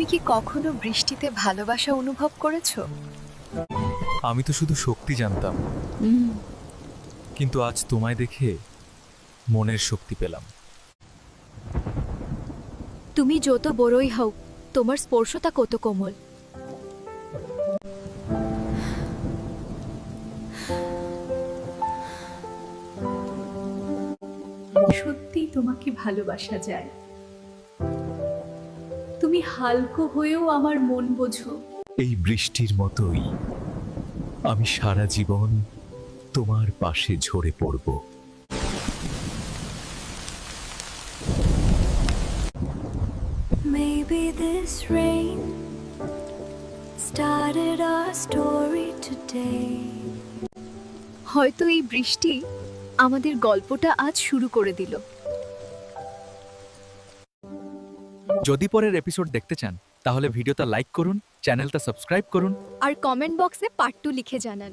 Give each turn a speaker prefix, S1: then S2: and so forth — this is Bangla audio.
S1: তুমি কি কখনো বৃষ্টিতে ভালোবাসা অনুভব করেছো?
S2: আমি তো শুধু শক্তি জানতাম, কিন্তু আজ তোমায় দেখে মনের শক্তি পেলাম।
S1: তুমি যত বড়ই হও, তোমার স্পর্শটা কত কোমল।
S3: সত্যি তোমাকে ভালোবাসা যায়। তুমি হালকা হয়েও আমার মন বোঝো।
S2: এই বৃষ্টির মতোই আমি সারা জীবন তোমার পাশে ঝরে পড়ব।
S4: Maybe this rain started our story today.
S1: হয়তো এই বৃষ্টি আমাদের গল্পটা আজ শুরু করে দিল।
S2: যদি পরের এপিসোড দেখতে চান তাহলে ভিডিওটা লাইক করুন, চ্যানেলটা সাবস্ক্রাইব করুন।
S1: আর কমেন্ট বক্সে পার্ট 2 লিখে জানান।